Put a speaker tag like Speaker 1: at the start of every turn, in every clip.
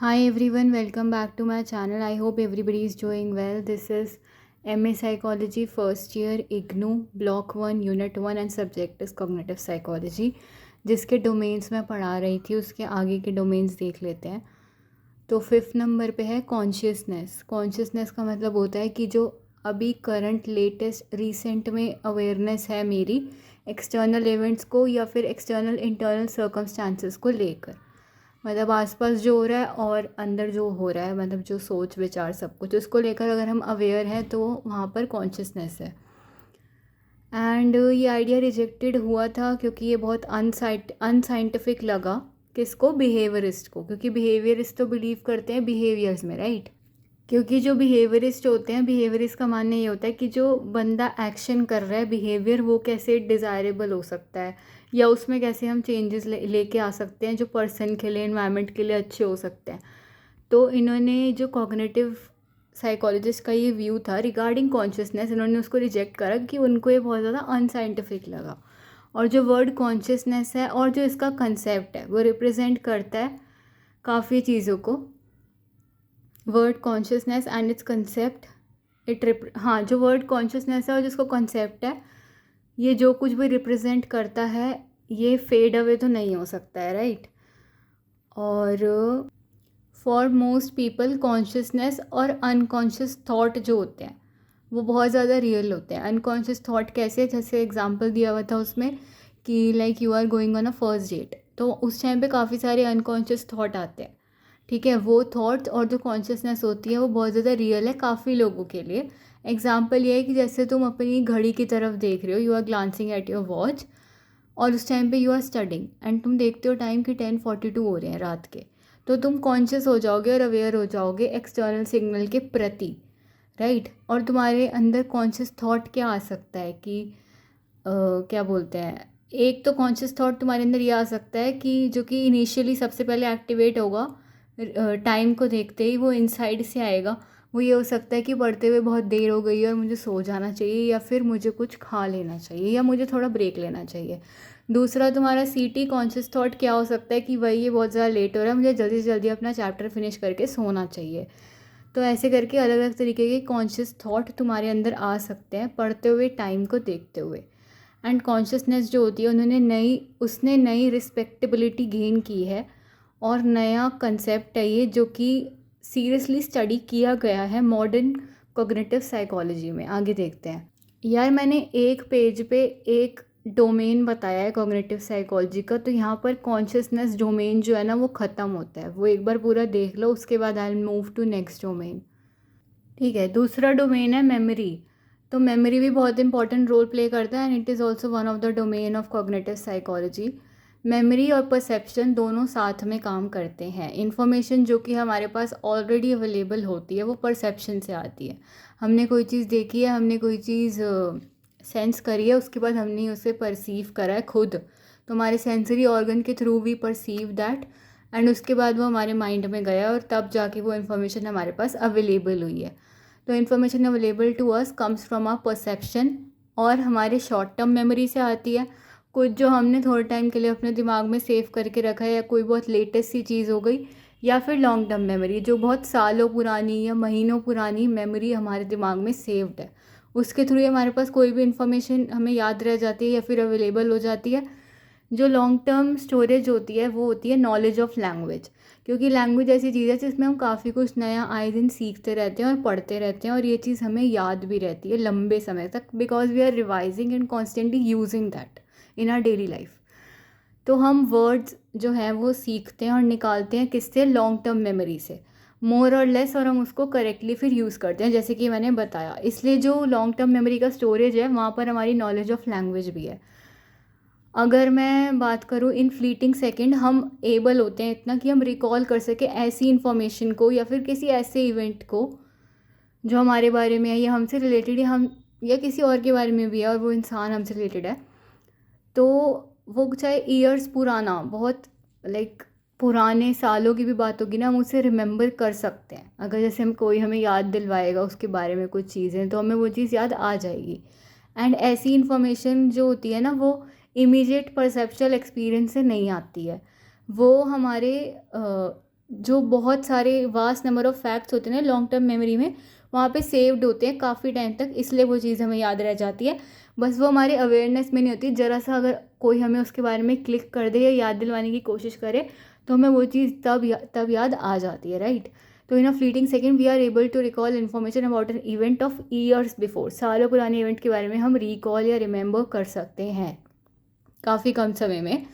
Speaker 1: Hi everyone, welcome back to my channel. I hope everybody is doing well. This is MA Psychology first year IGNOU Block 1 Unit 1 and subject is Cognitive Psychology. जिसके domains मैं पढ़ा रही थी उसके आगे के domains देख लेते हैं। तो 5th नंबर पे है कॉन्शियसनेस। कॉन्शियसनेस का मतलब होता है कि जो अभी करंट लेटेस्ट रिसेंट में अवेयरनेस है मेरी एक्सटर्नल इवेंट्स को या फिर एक्सटर्नल इंटरनल सर्कमस्टांसेस को लेकर, मतलब आसपास जो हो रहा है और अंदर जो हो रहा है, मतलब जो सोच विचार सब कुछ उसको लेकर अगर हम अवेयर हैं तो वहाँ पर कॉन्शियसनेस है। एंड ये आइडिया रिजेक्टेड हुआ था क्योंकि ये बहुत अनसाइंटिफिक लगा। किसको? बिहेवियरिस्ट को, क्योंकि बिहेवियरिस्ट तो बिलीव करते हैं बिहेवियर्स में, राइट। क्योंकि जो बिहेवियरिस्ट होते हैं, बिहेवियरिस्ट का मानना ये होता है कि जो बंदा एक्शन कर रहा है बिहेवियर, वो कैसे डिज़ायरेबल हो सकता है या उसमें कैसे हम चेंजेस लेके आ सकते हैं जो पर्सन के लिए, एनवायरनमेंट के लिए अच्छे हो सकते हैं। तो इन्होंने जो कॉग्निटिव साइकोलॉजिस्ट का ये व्यू था रिगार्डिंग कॉन्शियसनेस, इन्होंने उसको रिजेक्ट करा कि उनको ये बहुत ज़्यादा अनसाइंटिफिक लगा। और जो वर्ड कॉन्शियसनेस है और जो इसका कंसेप्ट है वो रिप्रेजेंट करता है काफ़ी चीज़ों को। Word consciousness and it's concept हाँ, जो वर्ड कॉन्शियसनेस है और जिसको कंसेप्ट है, ये जो कुछ भी रिप्रेजेंट करता है ये फेड अवे तो नहीं हो सकता है, राइट। और फॉर मोस्ट पीपल कॉन्शियसनेस और अनकॉन्शियस थॉट जो होते हैं वो बहुत ज़्यादा रियल होते हैं। अनकॉन्शियस थॉट कैसे? जैसे एग्जांपल दिया हुआ था उसमें कि like you are going on a first date, तो उस टाइम पे काफ़ी सारे अनकॉन्शियस थॉट आते हैं, ठीक है। वो थॉट्स और जो कॉन्शियसनेस होती है वो बहुत ज़्यादा रियल है काफ़ी लोगों के लिए। एग्जाम्पल ये है कि जैसे तुम अपनी घड़ी की तरफ देख रहे हो, you are glancing at your watch और उस टाइम पे यू आर स्टडिंग एंड तुम देखते हो टाइम कि 10:42 हो रहे हैं रात के, तो तुम कॉन्शियस हो जाओगे और अवेयर हो जाओगे एक्सटर्नल सिग्नल के प्रति, राइट। और तुम्हारे अंदर कॉन्शियस थॉट क्या आ सकता है कि क्या बोलते हैं, एक तो कॉन्शियस थॉट तुम्हारे अंदर ये आ सकता है कि जो कि इनिशियली सबसे पहले एक्टिवेट होगा टाइम को देखते ही, वो इनसाइड से आएगा। वो ये हो सकता है कि पढ़ते हुए बहुत देर हो गई है और मुझे सो जाना चाहिए, या फिर मुझे कुछ खा लेना चाहिए, या मुझे थोड़ा ब्रेक लेना चाहिए। दूसरा तुम्हारा सीटी कॉन्शियस थॉट क्या हो सकता है कि भाई ये बहुत ज़्यादा लेट हो रहा है, मुझे जल्दी से जल्दी अपना चैप्टर फिनिश करके सोना चाहिए। तो ऐसे करके अलग अलग तरीके के कॉन्शियस थॉट तुम्हारे अंदर आ सकते हैं पढ़ते हुए टाइम को देखते हुए। एंड कॉन्शियसनेस जो होती है उसने नई रिस्पेक्टेबिलिटी गेन की है और नया कंसेप्ट है ये, जो कि सीरियसली स्टडी किया गया है मॉडर्न कॉग्निटिव साइकोलॉजी में। आगे देखते हैं। यार मैंने एक पेज पे एक डोमेन बताया है कॉग्निटिव साइकोलॉजी का, तो यहाँ पर कॉन्शियसनेस डोमेन जो है ना वो ख़त्म होता है। वो एक बार पूरा देख लो, उसके बाद I will move to next domain, ठीक है। दूसरा डोमेन है मेमोरी। तो मेमोरी भी बहुत इंपॉर्टेंट रोल प्ले करता है and it is also one of the domain of cognitive psychology. Memory और परसेप्शन दोनों साथ में काम करते हैं। इन्फॉर्मेशन जो कि हमारे पास ऑलरेडी अवेलेबल होती है वो परसेप्शन से आती है। हमने कोई चीज़ देखी है, हमने कोई चीज़ सेंस करी है, उसके बाद हमने उसे परसीव करा है खुद, तो हमारे सेंसरी ऑर्गन के through we perceive that and उसके बाद वो हमारे माइंड में गया और तब जाके वो इन्फॉर्मेशन हमारे पास अवेलेबल हुई है। तो information available to us comes from our perception और हमारे शॉर्ट टर्म मेमोरी से आती है। कुछ जो हमने थोड़े टाइम के लिए अपने दिमाग में सेव करके रखा है, या कोई बहुत लेटेस्ट सी चीज़ हो गई, या फिर लॉन्ग टर्म मेमोरी जो बहुत सालों पुरानी या महीनों पुरानी मेमोरी हमारे दिमाग में सेव्ड है। उसके थ्रू हमारे पास कोई भी इन्फॉर्मेशन हमें याद रह जाती है या फिर अवेलेबल हो जाती है। जो लॉन्ग टर्म स्टोरेज होती है वो होती है नॉलेज ऑफ लैंग्वेज, क्योंकि लैंग्वेज ऐसी चीज़ है जिसमें हम काफ़ी कुछ नया आए दिन सीखते रहते हैं और पढ़ते रहते हैं, और ये चीज़ हमें याद भी रहती है लंबे समय तक, because we are revising and constantly using that in our daily life. तो हम वर्ड्स जो हैं वो सीखते हैं और निकालते हैं किससे? लॉन्ग टर्म मेमोरी से, मोर और लेस, और हम उसको करेक्टली फिर यूज़ करते हैं जैसे कि मैंने बताया। इसलिए जो लॉन्ग टर्म मेमोरी का स्टोरेज है वहाँ पर हमारी नॉलेज ऑफ लैंग्वेज भी है। अगर मैं बात करूँ इन फ्लीटिंग सेकंड, हम एबल होते हैं इतना कि हम रिकॉल कर सके ऐसी इन्फॉर्मेशन को या फिर किसी ऐसे इवेंट को जो हमारे बारे में है या हमसे रिलेटेड है, हम या किसी और के बारे में भी है और वो इंसान हमसे रिलेटेड है, तो वो चाहे ईयर्स पुराना, बहुत लाइक पुराने सालों की भी बात होगी ना, हम उसे रिमेंबर कर सकते हैं। अगर जैसे हम कोई हमें याद दिलवाएगा उसके बारे में कुछ चीज़ें, तो हमें वो चीज़ याद आ जाएगी। एंड ऐसी इन्फॉर्मेशन जो होती है ना वो इमीडिएट परसेप्चुअल एक्सपीरियंस से नहीं आती है, वो हमारे जो बहुत सारे वास्ट नंबर ऑफ फैक्ट्स होते हैं ना लॉन्ग टर्म मेमोरी में, वहाँ पे सेव्ड होते हैं काफ़ी टाइम तक, इसलिए वो चीज़ हमें याद रह जाती है। बस वो हमारे अवेयरनेस में नहीं होती, ज़रा सा अगर कोई हमें उसके बारे में क्लिक कर दे या याद दिलवाने की कोशिश करे तो हमें वो चीज़ तब याद आ जाती है, राइट। तो in a fleeting second we are able to recall information about an event of years before. सालों पुराने इवेंट के बारे में हम रिकॉल या रिमेंबर कर सकते हैं काफ़ी कम समय में।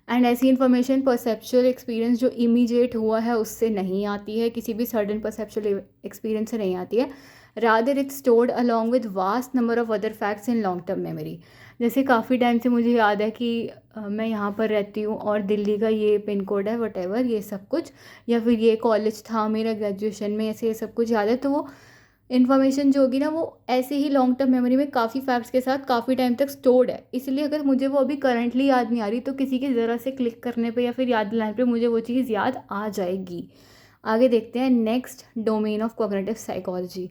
Speaker 1: एंड ऐसी इन्फॉर्मेशन परसेप्चुअल एक्सपीरियंस जो इमीडिएट हुआ है उससे नहीं आती है, किसी भी सडन परसेप्चुअल एक्सपीरियंस से नहीं आती है। Rather it's stored along with vast number of other facts in long term memory. जैसे काफ़ी टाइम से मुझे याद है कि मैं यहाँ पर रहती हूँ और दिल्ली का ये पिन कोड है, वटेवर ये सब कुछ, या फिर ये कॉलेज था मेरा ग्रेजुएशन में, ऐसे ये सब कुछ याद है। तो वो इन्फॉर्मेशन जो होगी ना वो ऐसे ही लॉन्ग टर्म मेमोरी में काफ़ी फैक्ट्स के साथ काफ़ी टाइम तक स्टोर्ड है, इसलिए अगर मुझे वो अभी करंटली याद नहीं आ रही तो किसी के ज़रा से क्लिक करने पे या फिर याद दिलाने पे मुझे वो चीज़ याद आ जाएगी। आगे देखते हैं next domain of cognitive psychology.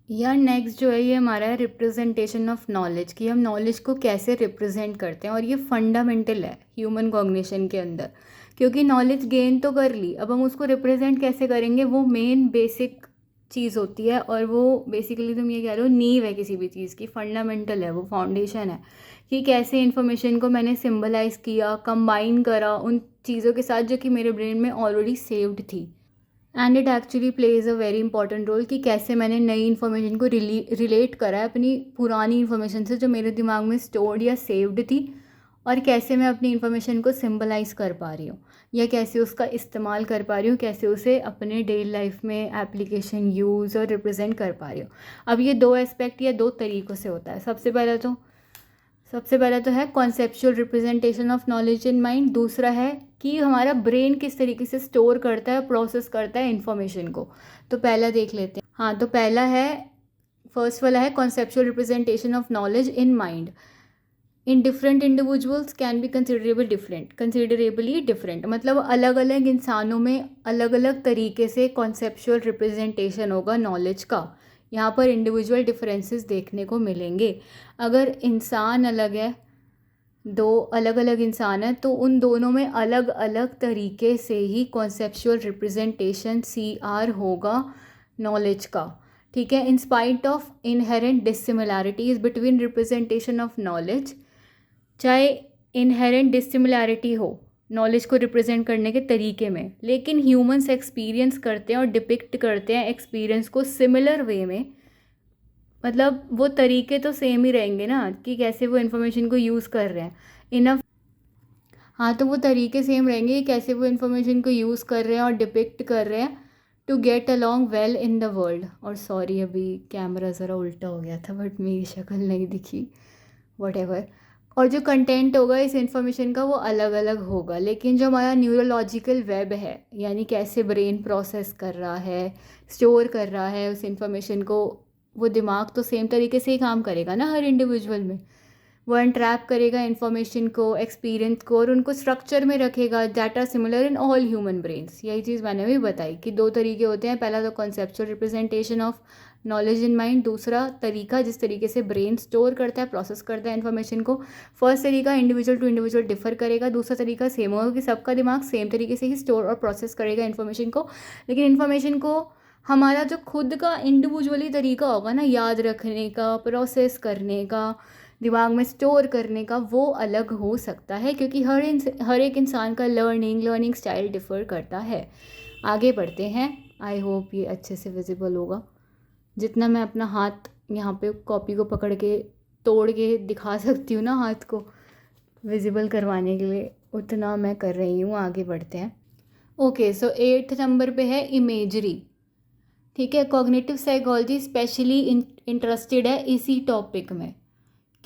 Speaker 1: या नेक्स्ट जो है ये हमारा है रिप्रेजेंटेशन ऑफ नॉलेज, कि हम नॉलेज को कैसे रिप्रेजेंट करते हैं, और ये फंडामेंटल है ह्यूमन कॉग्निशन के अंदर। क्योंकि नॉलेज गेन तो कर ली, अब हम उसको रिप्रेजेंट कैसे करेंगे, वो मेन बेसिक चीज़ होती है, और वो बेसिकली तुम ये कह रहे हो नींव है किसी भी चीज़ की, फंडामेंटल है, वो फाउंडेशन है कि कैसे इन्फॉर्मेशन को मैंने सिम्बलाइज़ किया, कंबाइन करा उन चीज़ों के साथ जो कि मेरे ब्रेन में ऑलरेडी सेव्ड थी। And it actually plays a very important role कि कैसे मैंने नई इन्फॉर्मेशन को रिलेट करा है अपनी पुरानी इन्फॉर्मेशन से जो मेरे दिमाग में स्टोर्ड या सेव्ड थी, और कैसे मैं अपनी इन्फॉर्मेशन को सिंबलाइज कर पा रही हूँ या कैसे उसका इस्तेमाल कर पा रही हूँ, कैसे उसे अपने डेली लाइफ में एप्लीकेशन यूज़ और रिप्रेजेंट कर पा रही हूँ। अब ये दो एस्पेक्ट या दो तरीक़ों से होता है। सबसे पहला तो है conceptual representation of knowledge in mind, दूसरा है कि हमारा ब्रेन किस तरीके से स्टोर करता है, प्रोसेस करता है इन्फॉर्मेशन को। तो पहला देख लेते हैं। हाँ, तो पहला है, फर्स्ट वाला है conceptual representation of knowledge in mind in different individuals can be considerably different, मतलब अलग अलग इंसानों में अलग अलग तरीके से कॉन्सेप्चुअल रिप्रेजेंटेशन होगा नॉलेज का। यहाँ पर इंडिविजुअल डिफरेंसेस देखने को मिलेंगे। अगर इंसान अलग है, दो अलग अलग इंसान हैं, तो उन दोनों में अलग अलग तरीके से ही कॉन्सेप्चुअल रिप्रेजेंटेशन CR होगा नॉलेज का, ठीक है। In spite of inherent dissimilarities between representation of knowledge, चाहे इनहेरेंट डिसिमिलैरिटी हो नॉलेज को रिप्रेजेंट करने के तरीके में, लेकिन ह्यूमंस एक्सपीरियंस करते हैं और डिपिक्ट करते हैं एक्सपीरियंस को सिमिलर वे में, मतलब वो तरीके तो सेम ही रहेंगे ना कि कैसे वो इन्फॉर्मेशन को यूज़ कर रहे हैं इनफ। हाँ, तो वो तरीके सेम रहेंगे कि कैसे वो इन्फॉर्मेशन को यूज़ कर रहे हैं और डिपिक्ट कर रहे हैं to get along well in the world. और सॉरी अभी कैमरा ज़रा उल्टा हो गया था बट मेरी शक्ल नहीं दिखी, वट। और जो कंटेंट होगा इस इन्फॉर्मेशन का वो अलग अलग होगा, लेकिन जो हमारा न्यूरोलॉजिकल वेब है, यानी कैसे ब्रेन प्रोसेस कर रहा है, स्टोर कर रहा है उस इन्फॉर्मेशन को, वो दिमाग तो सेम तरीके से ही काम करेगा ना हर इंडिविजुअल में। वो अनट्रैप करेगा इन्फॉर्मेशन को, एक्सपीरियंस को, और उनको स्ट्रक्चर में रखेगा that are similar in all human brains. यही चीज़ मैंने भी बताई कि दो तरीके होते हैं, पहला तो conceptual representation of knowledge in mind, दूसरा तरीका जिस तरीके से ब्रेन स्टोर करता है, प्रोसेस करता है इन्फॉर्मेशन को। फर्स्ट तरीका इंडिविजुअल टू इंडिविजुअल डिफर करेगा, दूसरा तरीका सेम होगा कि सबका दिमाग सेम तरीके से ही स्टोर और प्रोसेस करेगा इन्फॉर्मेशन को, लेकिन इन्फॉर्मेशन को हमारा जो खुद का इंडिविजुअली तरीका होगा ना याद रखने का, प्रोसेस करने का, दिमाग में स्टोर करने का, वो अलग हो सकता है, क्योंकि हर एक इंसान का लर्निंग स्टाइल डिफ़र करता है। आगे बढ़ते हैं। आई होप ये अच्छे से विजिबल होगा। जितना मैं अपना हाथ यहाँ पे कॉपी को पकड़ के तोड़ के दिखा सकती हूँ ना हाथ को विजिबल करवाने के लिए, उतना मैं कर रही हूँ। आगे बढ़ते हैं। ओके, सो 8th नंबर पे है इमेजरी, ठीक है। कॉग्निटिव साइकोलॉजी स्पेशली इंटरेस्टेड है इसी टॉपिक में,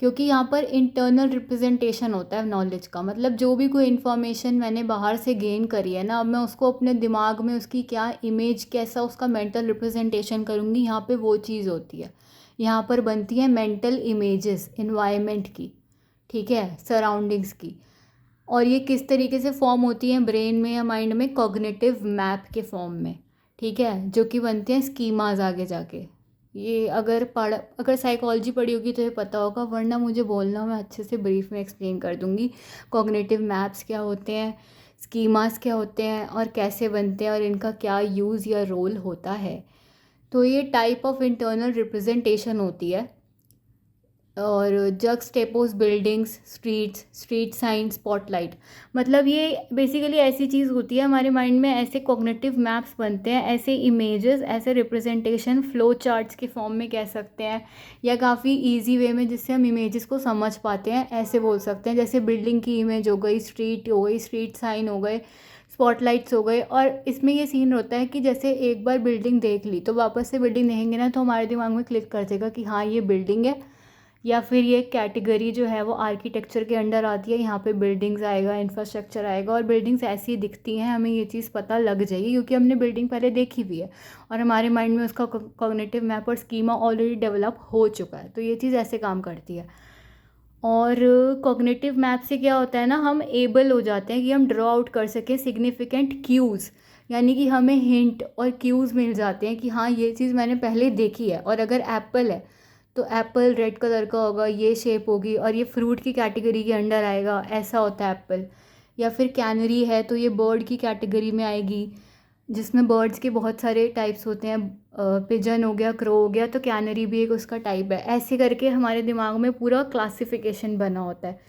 Speaker 1: क्योंकि यहाँ पर इंटरनल रिप्रेजेंटेशन होता है नॉलेज का, मतलब जो भी कोई इन्फॉर्मेशन मैंने बाहर से गेन करी है ना, अब मैं उसको अपने दिमाग में उसकी क्या इमेज, कैसा उसका मेंटल रिप्रेजेंटेशन करूँगी, यहाँ पे वो चीज़ होती है। यहाँ पर बनती है मेंटल इमेजेस इन्वायरमेंट की, ठीक है, सराउंडिंग्स की। और ये किस तरीके से फॉर्म होती है ब्रेन में या माइंड में, कॉग्निटिव मैप के फॉर्म में, ठीक है, जो कि बनते हैं स्कीमाज आगे जाके। ये अगर साइकोलॉजी पढ़ी होगी तो ये पता होगा, वरना मुझे बोलना, मैं अच्छे से ब्रीफ में एक्सप्लेन कर दूंगी कॉग्निटिव मैप्स क्या होते हैं, स्कीमास क्या होते हैं और कैसे बनते हैं और इनका क्या यूज़ या रोल होता है। तो ये टाइप ऑफ इंटरनल रिप्रेजेंटेशन होती है। और जक्सटेपोज बिल्डिंग्स, स्ट्रीट साइन, स्पॉटलाइट, मतलब ये बेसिकली ऐसी चीज़ होती है हमारे माइंड में, ऐसे कॉग्निटिव मैप्स बनते हैं, ऐसे इमेजेस, ऐसे रिप्रेजेंटेशन फ्लो चार्ट्स के फॉर्म में कह सकते हैं, या काफ़ी इजी वे में जिससे हम इमेजेस को समझ पाते हैं ऐसे बोल सकते हैं। जैसे बिल्डिंग की इमेज हो गई, स्ट्रीट हो गई, स्ट्रीट साइन हो गए, स्पॉटलाइट्स हो गए। और इसमें ये सीन होता है कि जैसे एक बार बिल्डिंग देख ली तो वापस से बिल्डिंग देखेंगे ना तो हमारे दिमाग में क्लिक कर देगा कि हाँ ये बिल्डिंग है, या फिर ये कैटेगरी जो है वो आर्किटेक्चर के अंडर आती है, यहाँ पे बिल्डिंग्स आएगा, इंफ्रास्ट्रक्चर आएगा। और बिल्डिंग्स ऐसी दिखती हैं, हमें ये चीज़ पता लग जाएगी क्योंकि हमने बिल्डिंग पहले देखी हुई है और हमारे माइंड में उसका कॉग्निटिव मैप और स्कीमा ऑलरेडी डेवलप हो चुका है। तो ये चीज़ ऐसे काम करती है। और कॉग्निटिव मैप से क्या होता है ना, हम एबल हो जाते हैं कि हम ड्रॉ आउट कर सकें सिग्निफिकेंट क्यूज़, यानी कि हमें हिंट और क्यूज़ मिल जाते हैं कि हाँ ये चीज़ मैंने पहले देखी है। और अगर एप्पल है तो एप्पल रेड कलर का होगा, ये शेप होगी और ये फ्रूट की कैटेगरी के अंडर आएगा, ऐसा होता है एप्पल। या फिर कैनरी है तो ये बर्ड की कैटेगरी में आएगी, जिसमें बर्ड्स के बहुत सारे टाइप्स होते हैं। पिजन हो गया, क्रो हो गया, तो कैनरी भी एक उसका टाइप है। ऐसे करके हमारे दिमाग में पूरा क्लासिफिकेशन बना होता है।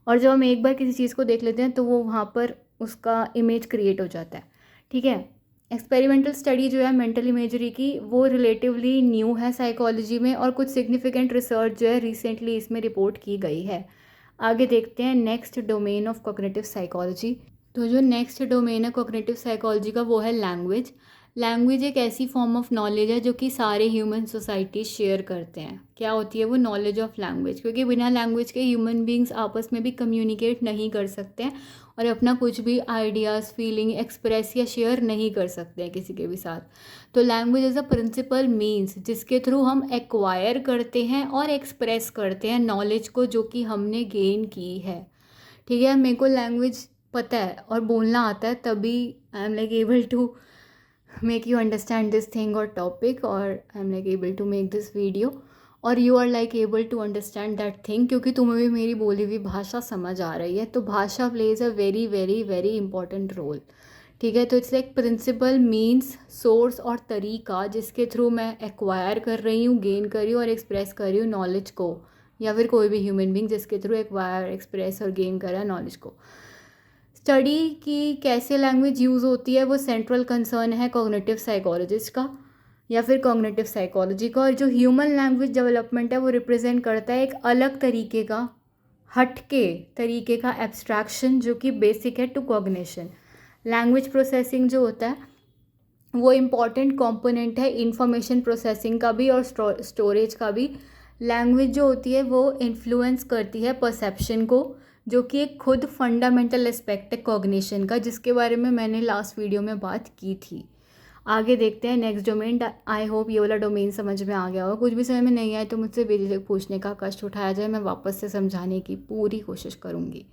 Speaker 1: और जब हम एक बार किसी चीज़ को देख लेते हैं तो वो वहाँ पर उसका इमेज क्रिएट हो जाता है। ठीक है। एक्सपेरिमेंटल स्टडी जो है मेंटल इमेजरी की, वो रिलेटिवली न्यू है साइकोलॉजी में, और कुछ सिग्निफिकेंट रिसर्च जो है रिसेंटली इसमें रिपोर्ट की गई है। आगे देखते हैं next domain of cognitive psychology. तो जो नेक्स्ट डोमेन है कॉग्निटिव साइकोलॉजी का वो है लैंग्वेज। लैंग्वेज एक ऐसी फॉर्म ऑफ नॉलेज है जो कि सारे ह्यूमन सोसाइटी शेयर करते हैं। क्या होती है वो? नॉलेज ऑफ लैंग्वेज, क्योंकि बिना लैंग्वेज के ह्यूमन बींग्स आपस में भी कम्युनिकेट नहीं कर सकते हैं और अपना कुछ भी आइडियाज़, फीलिंग एक्सप्रेस या शेयर नहीं कर सकते हैं किसी के भी साथ। तो language is a principal means जिसके थ्रू हम एक्वायर करते हैं और एक्सप्रेस करते हैं नॉलेज को जो कि हमने गेन की है। ठीक है। मेरे को लैंग्वेज पता है और बोलना आता है, तभी I am like able to make you understand this thing और टॉपिक, और I am like able to make this video, और you are like able to understand that thing, क्योंकि तुम्हें भी मेरी बोली हुई भाषा समझ आ रही है। तो भाषा plays a very very very important role. ठीक है। तो it's like principal, means, source और तरीका जिसके थ्रू मैं एक्वायर कर रही हूँ, गेन कर रही हूँ और एक्सप्रेस कर रही हूँ नॉलेज को, या फिर कोई भी ह्यूमन बींग जिसके थ्रू एक्वायर, एक्सप्रेस और गेन कर रहा है नॉलेज को। स्टडी की कैसे लैंग्वेज यूज़ होती है वो सेंट्रल कंसर्न है कॉग्निटिव साइकोलॉजिस्ट का या फिर कॉग्निटिव साइकोलॉजी का। और जो ह्यूमन लैंग्वेज डेवलपमेंट है वो रिप्रेजेंट करता है एक अलग तरीके का, हटके तरीके का एब्स्ट्रैक्शन जो कि बेसिक है टू कॉग्निशन। लैंग्वेज प्रोसेसिंग जो होता है वो इम्पॉर्टेंट कंपोनेंट है इंफॉर्मेशन प्रोसेसिंग का भी और स्टोरेज का भी। लैंग्वेज जो होती है वो इन्फ्लुएंस करती है परसेप्शन को, जो कि एक खुद फंडामेंटल एस्पेक्ट है कॉग्निशन का, जिसके बारे में मैंने लास्ट वीडियो में बात की थी। आगे देखते हैं नेक्स्ट डोमेन। आई होप ये वाला डोमेन समझ में आ गया होगा। कुछ भी समझ में नहीं आए तो मुझसे बेझिझक पूछने का कष्ट उठाया जाए, मैं वापस से समझाने की पूरी कोशिश करूँगी।